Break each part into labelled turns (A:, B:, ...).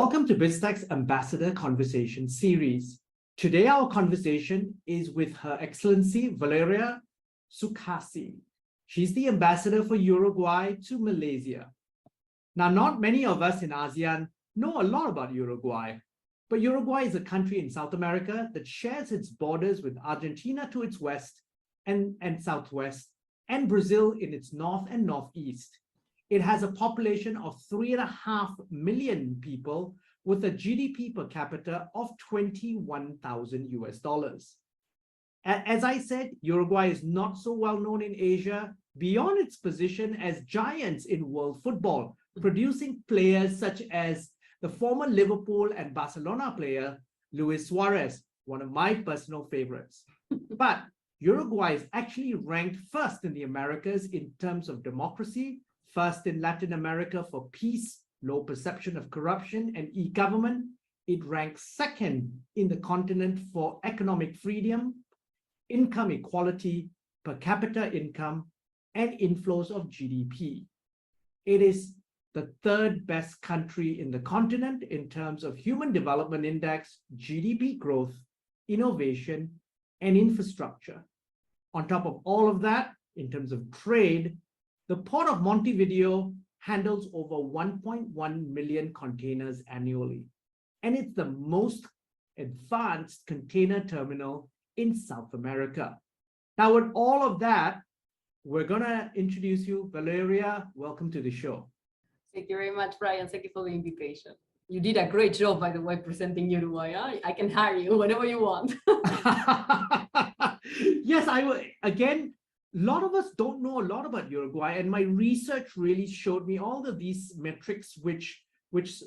A: Welcome to BizTech's Ambassador Conversation series. Today, our conversation is with Her Excellency Valeria Csukasi. She's the ambassador for Uruguay to Malaysia. Now, not many of us in ASEAN know a lot about Uruguay, but Uruguay is a country in South America that shares its borders with Argentina to its west and southwest, and Brazil in its north and northeast. It has a population of 3.5 million people with a GDP per capita of 21,000 US dollars. As I said, Uruguay is not so well known in Asia beyond its position as giants in world football, producing players such as the former Liverpool and Barcelona player, Luis Suarez, one of my personal favorites. But Uruguay is actually ranked first in the Americas in terms of democracy, first in Latin America for peace, low perception of corruption, and e-government. It ranks second in the continent for economic freedom, income equality, per capita income, and inflows of GDP. It is the third best country in the continent in terms of Human Development Index, GDP growth, innovation, and infrastructure. On top of all of that, in terms of trade, the Port of Montevideo handles over 1.1 million containers annually, and it's the most advanced container terminal in South America. Now, with all of that, we're going to introduce you. Valeria, welcome to the show.
B: Thank you very much, Brian. Thank you for the invitation. You did a great job, by the way, presenting Uruguay. I can hire you whenever you want.
A: Yes, I will. Again, a lot of us don't know a lot about Uruguay, and my research really showed me all of these metrics which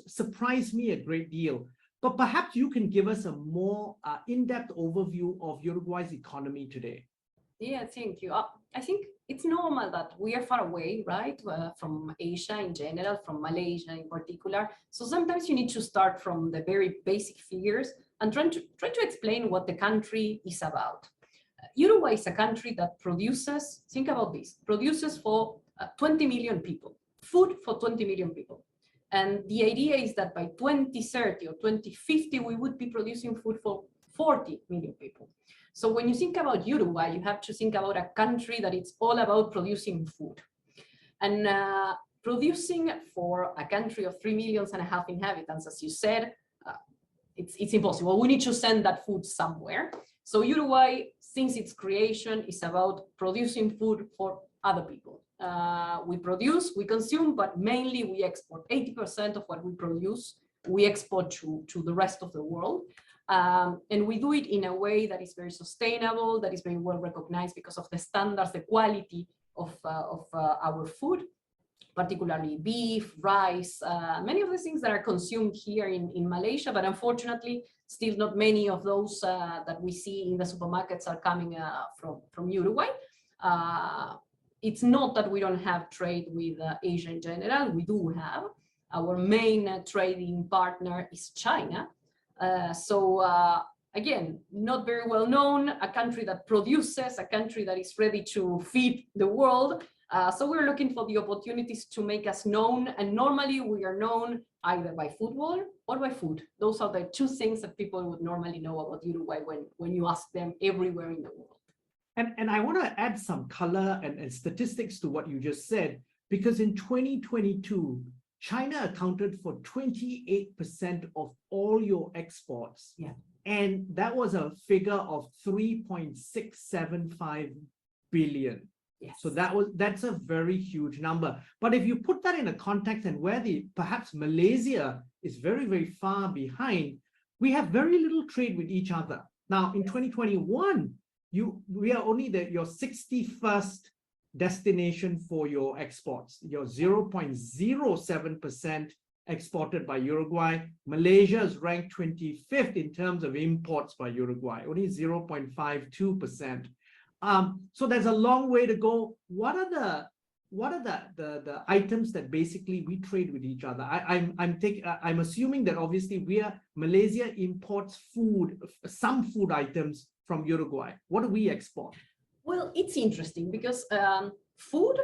A: surprised me a great deal. But perhaps you can give us a more in-depth overview of Uruguay's economy today.
B: Yeah, thank you. I think it's normal that we are far away, right, from Asia in general, from Malaysia in particular. So sometimes you need to start from the very basic figures and try to explain what the country is about. Uruguay is a country that produces, think about this, produces for 20 million people, food for 20 million people. And the idea is that by 2030 or 2050, we would be producing food for 40 million people. So when you think about Uruguay, you have to think about a country that it's all about producing food. And producing for a country of 3.5 million inhabitants, as you said, it's impossible. We need to send that food somewhere. So Uruguay, since its creation, is about producing food for other people. We produce, we consume, but mainly we export. 80% of what we produce, we export to the rest of the world. And we do it in a way that is very sustainable, that is very well recognized because of the standards, the quality of our food, particularly beef, rice, many of the things that are consumed here in Malaysia, but unfortunately, still not many of those that we see in the supermarkets are coming from Uruguay. It's not that we don't have trade with Asia in general. We do have. Our main trading partner is China. Again, not very well known, a country that produces, a country that is ready to feed the world. So we're looking for the opportunities to make us known. And normally we are known either by football or by food. Those are the two things that people would normally know about Uruguay when you ask them everywhere in the world.
A: And I want to add some color and statistics to what you just said, because in 2022, China accounted for 28% of all your exports.
B: Yeah.
A: And that was a figure of 3.675 billion.
B: Yes.
A: So that's a very huge number. But if you put that in a context and where perhaps Malaysia is very, very far behind, we have very little trade with each other. Now, in 2021, we are only your 61st destination for your exports. Your 0.07% exported by Uruguay. Malaysia is ranked 25th in terms of imports by Uruguay, only 0.52%. So there's a long way to go. What are the items that basically we trade with each other? I'm assuming that obviously Malaysia imports some food items from Uruguay. What do we export?
B: Well, it's interesting because food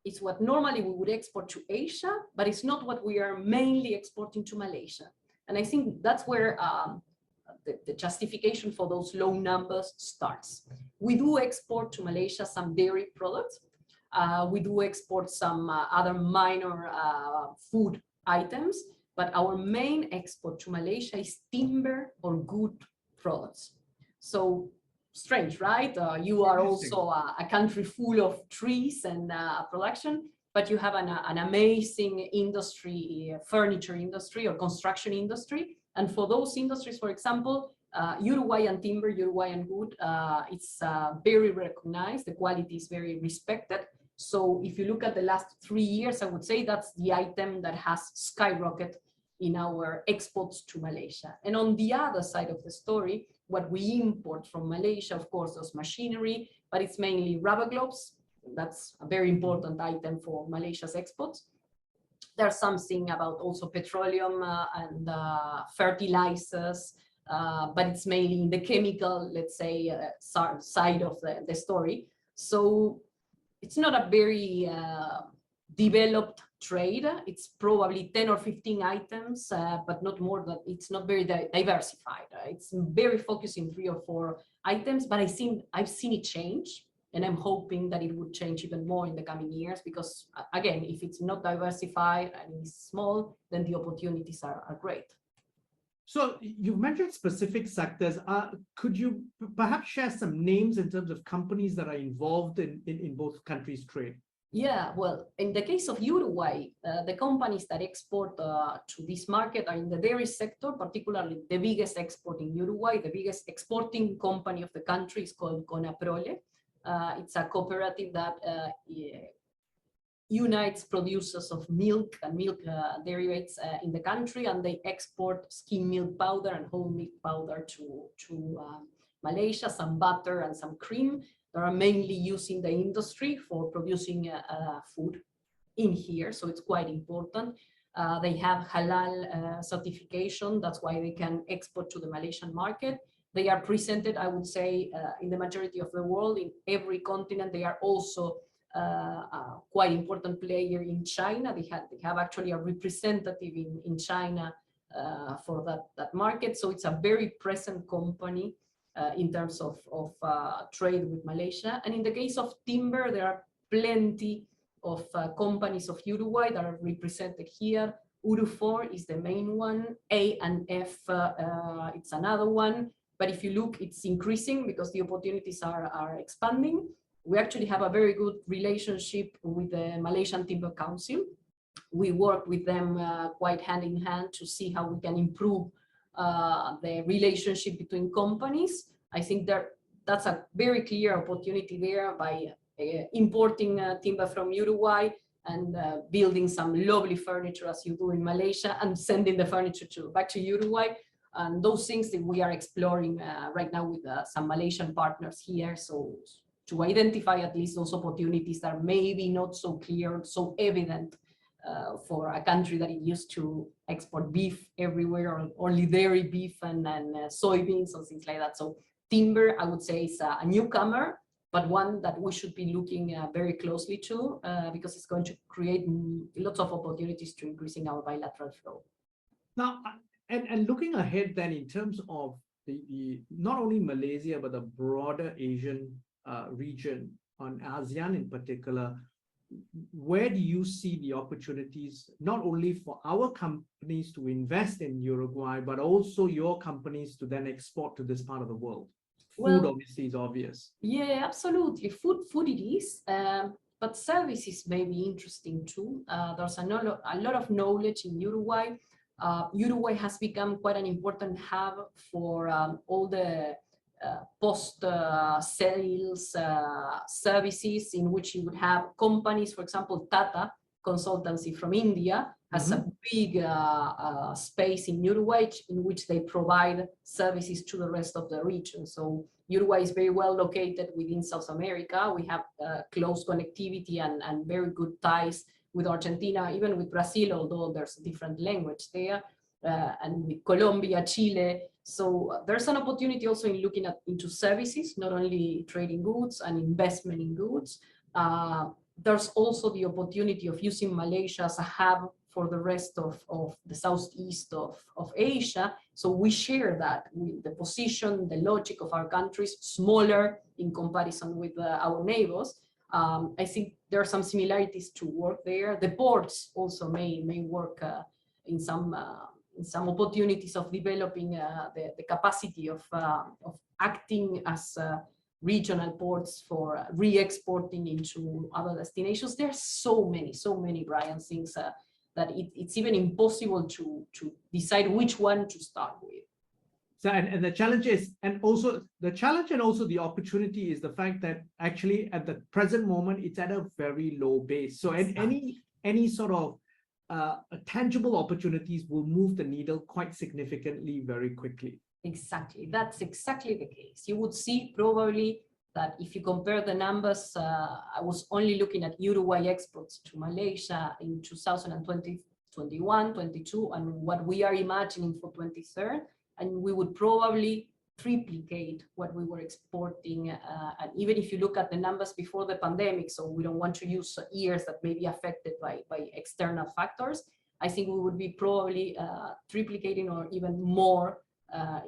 B: is what normally we would export to Asia, but it's not what we are mainly exporting to Malaysia. And I think that's where the justification for those low numbers starts. We do export to Malaysia some dairy products. We do export some other minor food items, but our main export to Malaysia is timber or wood products. So strange, right? You are also a country full of trees and production, but you have an amazing industry, furniture industry or construction industry. And for those industries, for example, Uruguayan timber, Uruguayan wood, it's very recognized. The quality is very respected. So if you look at the last 3 years, I would say that's the item that has skyrocketed in our exports to Malaysia. And on the other side of the story, what we import from Malaysia, of course, is machinery, but it's mainly rubber gloves. That's a very important item for Malaysia's exports. There's something about also petroleum and fertilizers, but it's mainly in the chemical, let's say, side of the story. So it's not a very developed trade. It's probably 10 or 15 items, but not more than, it's not very diversified. It's very focused in 3 or 4 items, but I've seen it change. And I'm hoping that it would change even more in the coming years, because again, if it's not diversified and it's small, then the opportunities are great.
A: So you've mentioned specific sectors. Could you perhaps share some names in terms of companies that are involved in both countries' trade?
B: Yeah, well, in the case of Uruguay, the companies that export to this market are in the dairy sector, particularly the biggest export in Uruguay. The biggest exporting company of the country is called Conaprole. It's a cooperative that unites producers of milk and milk derivatives in the country, and they export skim milk powder and whole milk powder to Malaysia, some butter and some cream. They are mainly used in the industry for producing food in here, so it's quite important. They have halal certification, that's why they can export to the Malaysian market. They are presented, I would say, in the majority of the world, in every continent. They are also a quite important player in China. They have actually a representative in China for that market. So it's a very present company in terms of trade with Malaysia. And in the case of timber, there are plenty of companies of Uruguay that are represented here. Uru4 is the main one. A&F, it's another one. But if you look, it's increasing because the opportunities are expanding. We actually have a very good relationship with the Malaysian Timber Council. We work with them quite hand in hand to see how we can improve the relationship between companies. I think that's a very clear opportunity there by importing timber from Uruguay and building some lovely furniture as you do in Malaysia and sending the furniture back to Uruguay. And those things that we are exploring right now with some Malaysian partners here. So to identify at least those opportunities that are maybe not so clear, so evident for a country that is used to export beef everywhere, or only dairy beef and soybeans and things like that. So timber, I would say, is a newcomer, but one that we should be looking very closely to because it's going to create lots of opportunities to increasing our bilateral flow.
A: Now, and looking ahead then in terms of the not only Malaysia, but the broader Asian region, on ASEAN in particular, where do you see the opportunities, not only for our companies to invest in Uruguay, but also your companies to then export to this part of the world? Food, obviously, is obvious.
B: Yeah, absolutely. Food it is, but services may be interesting too. There's a lot of knowledge in Uruguay. Uruguay has become quite an important hub for all the post-sales services, in which you would have companies, for example, Tata Consultancy from India has a big space in Uruguay in which they provide services to the rest of the region. So Uruguay is very well located within South America. We have close connectivity and very good ties with Argentina, even with Brazil, although there's a different language there, and with Colombia, Chile. So there's an opportunity also in looking into services, not only trading goods and investment in goods. There's also the opportunity of using Malaysia as a hub for the rest of the southeast of Asia. So we share that with the position, the logic of our countries, smaller in comparison with our neighbors. I think there are some similarities to work there. The ports also may work in some opportunities of developing the capacity of acting as regional ports for re-exporting into other destinations. There are so many, Brian, things that it's even impossible to decide which one to start with.
A: So, and the challenge is, and also the opportunity is the fact that actually at the present moment, it's at a very low base. So any sort of tangible opportunities will move the needle quite significantly very quickly.
B: Exactly, that's exactly the case. You would see probably that if you compare the numbers, I was only looking at Uruguay exports to Malaysia in 2020, 21, 22, and what we are imagining for 23rd, and we would probably triplicate what we were exporting. And even if you look at the numbers before the pandemic, so we don't want to use years that may be affected by external factors, I think we would be probably triplicating or even more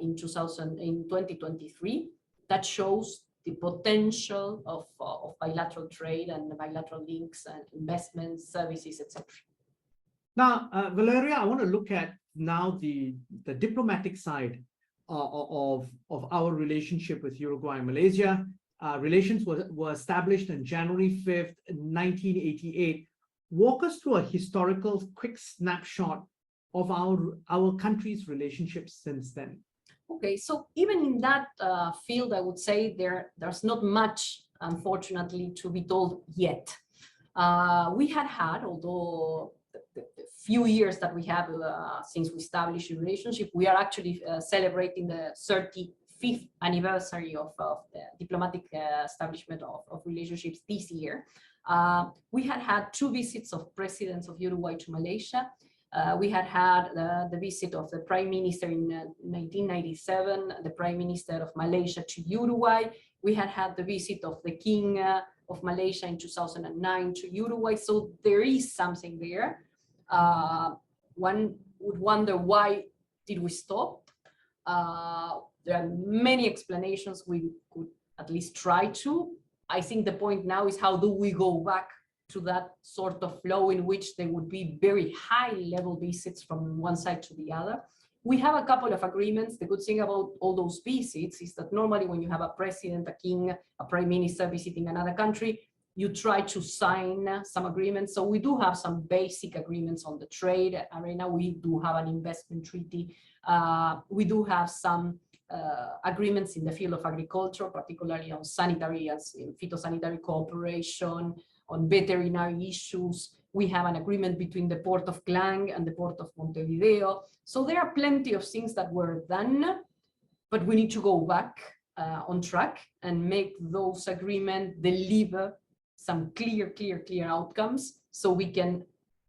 B: in 2023. That shows the potential of bilateral trade and bilateral links and investments, services, etc.
A: Now, Valeria, I want to look at now the diplomatic side of our relationship with Uruguay and Malaysia. Relations were established on January 5th, 1988. Walk us through a historical quick snapshot of our country's relationships since then.
B: Okay, so even in that field, I would say there's not much, unfortunately, to be told yet. We had, although the few years that we have since we established a relationship, we are actually celebrating the 35th anniversary of the diplomatic establishment of relationships this year. We had 2 visits of presidents of Uruguay to Malaysia. We had the visit of the Prime Minister in 1997, the Prime Minister of Malaysia to Uruguay. We had the visit of the King of Malaysia in 2009 to Uruguay. So there is something there. One would wonder, why did we stop? There are many explanations. We could at least try to. I think the point now is, how do we go back to that sort of flow in which there would be very high level visits from one side to the other? We have a couple of agreements. The good thing about all those visits is that normally when you have a president, a king, a prime minister visiting another country, you try to sign some agreements. So we do have some basic agreements on the trade arena. We do have an investment treaty. We do have some agreements in the field of agriculture, particularly on sanitary and phytosanitary cooperation, on veterinary issues. We have an agreement between the Port of Klang and the Port of Montevideo. So there are plenty of things that were done, but we need to go back on track and make those agreements deliver some clear outcomes, so we can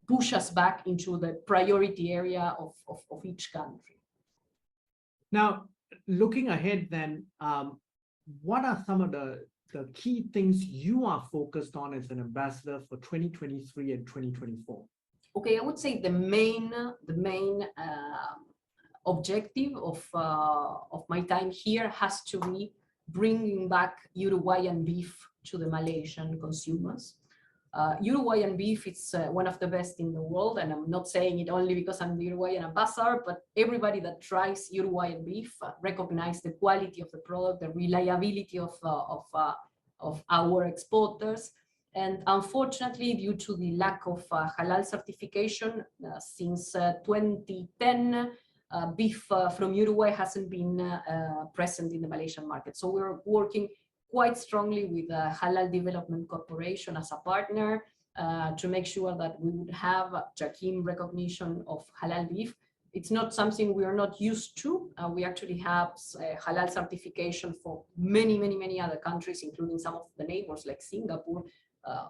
B: push us back into the priority area of each country.
A: Now, looking ahead then, what are some of the key things you are focused on as an ambassador for 2023 and 2024?
B: Okay, I would say the main objective of my time here has to be bringing back Uruguayan beef to the Malaysian consumers. Uruguayan beef, it's one of the best in the world, and I'm not saying it only because I'm the Uruguayan ambassador, but everybody that tries Uruguayan beef recognize the quality of the product, the reliability of our exporters. And unfortunately, due to the lack of halal certification, since 2010, beef from Uruguay hasn't been present in the Malaysian market. So we're working quite strongly with Halal Development Corporation as a partner to make sure that we would have JAKIM recognition of halal beef. It's not something we are not used to. We actually have halal certification for many other countries, including some of the neighbors like Singapore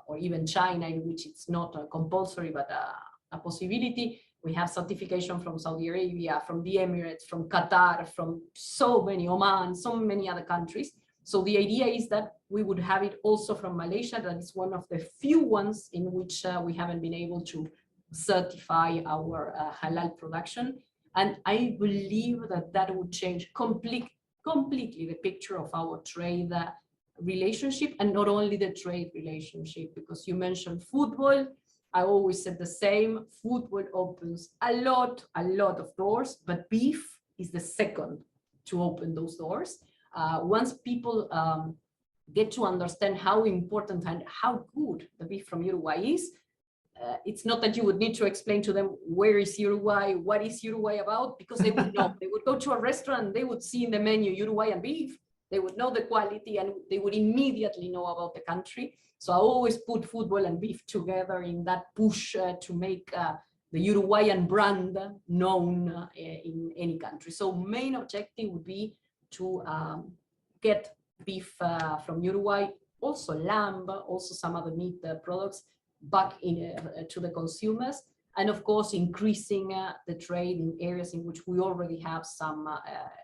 B: or even China, in which it's not compulsory but a possibility. We have certification from Saudi Arabia, from the Emirates, from Qatar, from so many, Oman, so many other countries. So the idea is that we would have it also from Malaysia. That is one of the few ones in which we haven't been able to certify our halal production. And I believe that that would change completely the picture of our trade relationship, and not only the trade relationship, because you mentioned football. I always said the same, football opens a lot of doors, but beef is the second to open those doors. Once people get to understand how important and how good the beef from Uruguay is, it's not that you would need to explain to them where is Uruguay, what is Uruguay about, because they would know. They would go to a restaurant, they would see in the menu Uruguayan beef, they would know the quality, and they would immediately know about the country. So I always put football and beef together in that push to make the Uruguayan brand known in any country. So main objective would be to get beef from Uruguay, also lamb, also some other meat products back in to the consumers, and of course increasing the trade in areas in which we already have some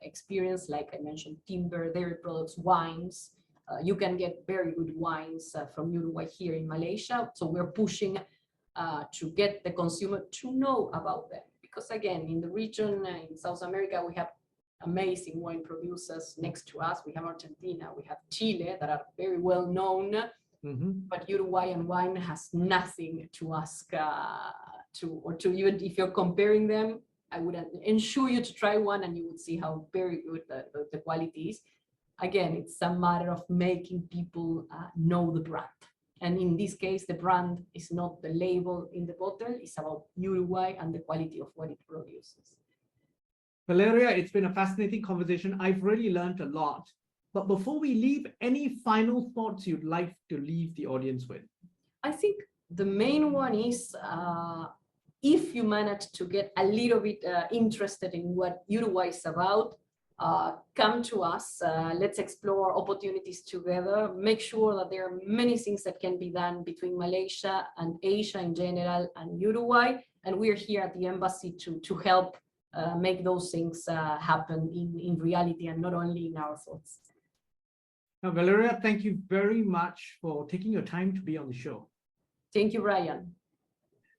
B: experience, like I mentioned, timber, dairy products, wines. You can get very good wines from Uruguay here in Malaysia, so we're pushing to get the consumer to know about them, because again, in the region in South America we have amazing wine producers next to us. We have Argentina, we have Chile that are very well known. But Uruguayan wine has nothing to ask to even if you're comparing them. I would ensure you to try one, and you would see how very good the quality is. Again, it's a matter of making people know the brand. And in this case, the brand is not the label in the bottle, it's about Uruguay and the quality of what it produces.
A: Valeria, it's been a fascinating conversation. I've really learned a lot. But before we leave, any final thoughts you'd like to leave the audience with? I
B: think the main one is if you manage to get a little bit interested in what Uruguay is about, come to us. Let's explore opportunities together. Make sure that there are many things that can be done between Malaysia and Asia in general and Uruguay. And we're here at the embassy to help make those things happen in reality and not only in our thoughts.
A: Now, Valeria, thank you very much for taking your time to be on the show.
B: Thank you, Brian.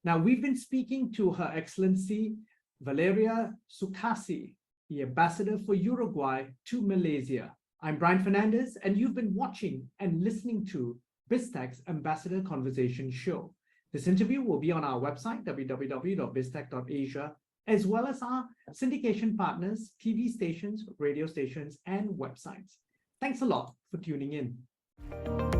A: Now, we've been speaking to Her Excellency Valeria Csukasi, the Ambassador for Uruguay to Malaysia. I'm Brian Fernandez, and you've been watching and listening to BizTech's Ambassador Conversation Show. This interview will be on our website, www.biztech.asia, as well as our syndication partners, TV stations, radio stations, and websites. Thanks a lot for tuning in.